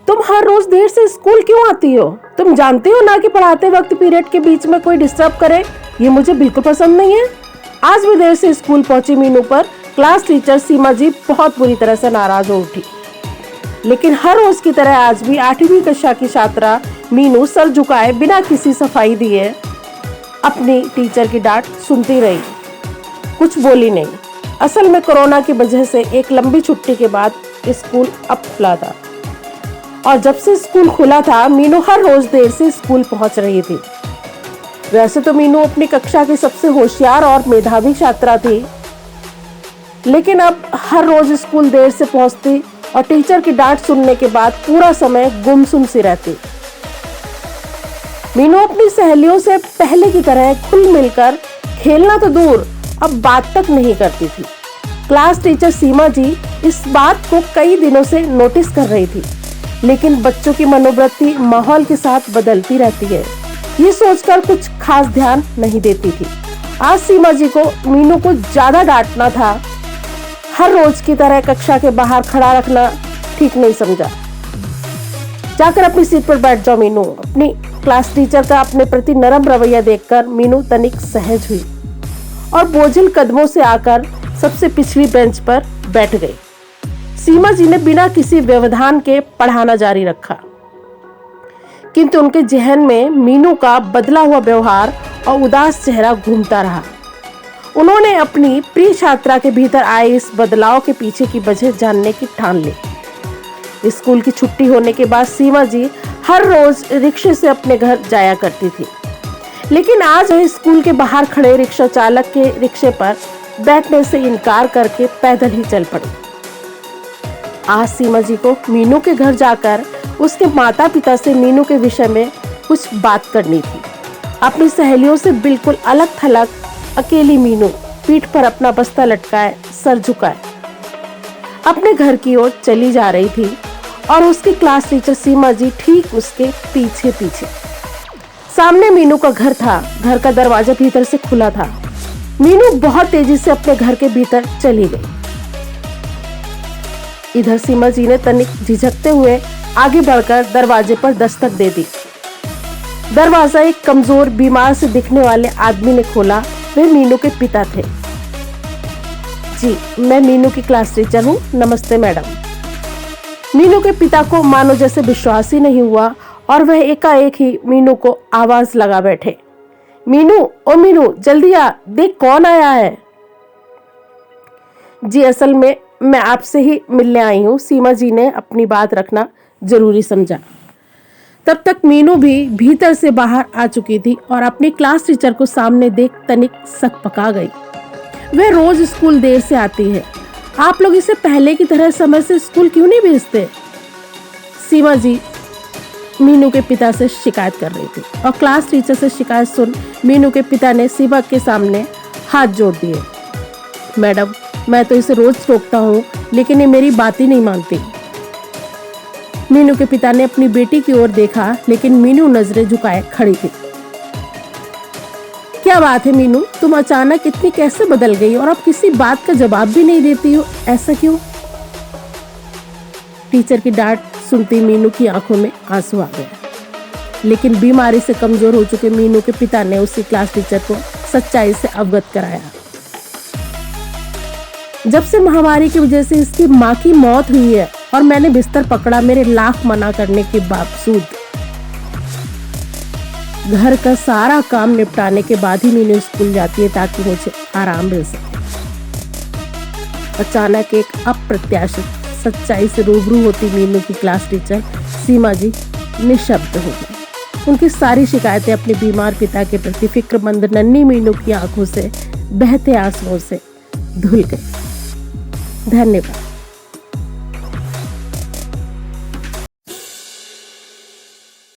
तुम हर रोज देर से स्कूल क्यों आती हो? तुम जानती हो ना कि पढ़ाते वक्त पीरियड के बीच में कोई डिस्टर्ब करे, ये मुझे बिल्कुल पसंद नहीं है। आज भी देर से स्कूल पहुंची मीनू पर क्लास टीचर सीमा जी बहुत बुरी तरह से नाराज हो उठी। लेकिन हर रोज की तरह आज भी 8वीं कक्षा की छात्रा मीनू सर झुकाए बिना किसी सफाई दिए अपनी टीचर की डांट सुनती रही, कुछ बोली नहीं। असल में कोरोना की वजह से एक लंबी छुट्टी के बाद स्कूल अब खुला था और जब से स्कूल खुला था मीनू हर रोज देर से स्कूल पहुंच रही थी। वैसे तो मीनू अपनी कक्षा की सबसे होशियार और मेधावी छात्रा थी, लेकिन अब हर रोज स्कूल देर से पहुंचती और टीचर की डांट सुनने के बाद पूरा समय गुमसुम सी रहती। मीनू अपनी सहेलियों से पहले की तरह खुल मिलकर खेलना तो दूर, अब बात तक नहीं करती थी। क्लास टीचर सीमा जी इस बात को कई दिनों से नोटिस कर रही थी, लेकिन बच्चों की मनोवृत्ति माहौल के साथ बदलती रहती है, ये सोचकर कुछ खास ध्यान नहीं देती थी। आज सीमा जी को मीनू को ज्यादा डांटना था। हर रोज की तरह कक्षा के बाहर खड़ा रखना ठीक नहीं समझा। जाकर अपनी सीट पर बैठ जाओ मीनू। अपनी क्लास टीचर का अपने प्रति नरम रवैया देखकर मीनू तनिक सहज हुई और बोझिल कदमों से आकर सबसे पिछली बेंच पर बैठ गई। सीमा जी ने बिना किसी व्यवधान के पढ़ाना जारी रखा, किंतु उनके जहन में मीनू का बदला हुआ व्यवहार और उदास चेहरा घूमता रहा। उन्होंने अपनी प्रिय छात्रा के भीतर आए इस बदलाव के पीछे की वजह जानने की ठान ली। स्कूल की छुट्टी होने के बाद सीमा जी हर रोज रिक्शे से अपने घर जाया करती थी, लेकिन आज वह स्कूल के बाहर खड़े रिक्शा चालक के रिक्शे पर बैठने से इनकार करके पैदल ही चल पड़ी। आज सीमा जी को मीनू के घर जाकर उसके माता पिता से मीनू के विषय में कुछ बात करनी थी। अपनी सहेलियों से बिल्कुल अलग थलग अकेली मीनू पीठ पर अपना बस्ता लटकाए सर झुकाए अपने घर की ओर चली जा रही थी और उसकी क्लास टीचर सीमा जी ठीक उसके पीछे पीछे। सामने मीनू का घर था। घर का दरवाजा भीतर से खुला था। मीनू बहुत तेजी से अपने घर के भीतर चली गई। इधर सीमा जी ने तनिक झिझकते हुए आगे बढ़कर दरवाजे पर दस्तक दे दी। दरवाजा एक कमजोर बीमार से दिखने वाले आदमी ने खोला। वे मीनू के पिता थे। जी, मैं मीनू की क्लास टीचर हूँ। नमस्ते मैडम। मीनू के पिता को मानो जैसे विश्वास ही नहीं हुआ और वह एकाएक ही मीनू को आवाज लगा बैठे, मीनू, ओ मीनू, जल्दी आ, देख कौन आया है। जी, असल में मैं आपसे ही मिलने आई हूँ। सीमा जी ने अपनी बात रखना जरूरी समझा। तब तक मीनू भी भीतर से बाहर आ चुकी थी और अपनी क्लास टीचर को सामने देख तनिक सकपका गई। वह रोज स्कूल देर से आती है, आप लोग इसे पहले की तरह समय से स्कूल क्यों नहीं भेजते? सीमा जी मीनू के पिता से शिकायत कर रही थी और क्लास टीचर से शिकायत सुन मीनू के पिता ने सीमा के सामने हाथ जोड़ दिए। मैडम, मैं तो इसे रोज रोकता हूँ, लेकिन ये मेरी बात ही नहीं मानती। मीनू के पिता ने अपनी बेटी की ओर देखा, लेकिन मीनू नजरें झुकाए खड़ी थी। क्या बात है मीनू, तुम अचानक इतनी कैसे बदल गई और अब किसी बात का जवाब भी नहीं देती हो, ऐसा क्यों? टीचर की डांट सुनती मीनू की आंखों में आंसू आ गया, लेकिन बीमारी से कमजोर हो चुके मीनू के पिता ने उसी क्लास टीचर को सच्चाई से अवगत कराया। जब से महामारी की वजह से इसकी माँ की मौत हुई है और मैंने बिस्तर पकड़ा, मेरे लाख मना करने के बावजूद घर का सारा काम निपटाने के बाद ही मीनू स्कूल जाती है ताकि मुझे आराम मिल सके। अचानक एक अप्रत्याशित सच्चाई से रूबरू होती मीनू की क्लास टीचर सीमा जी निशब्द हो गई। उनकी सारी शिकायतें अपने बीमार पिता के प्रति फिक्रमंद नन्ही मीनू की आंखों से बहते आंसुओं से धुल गई। धन्यवाद।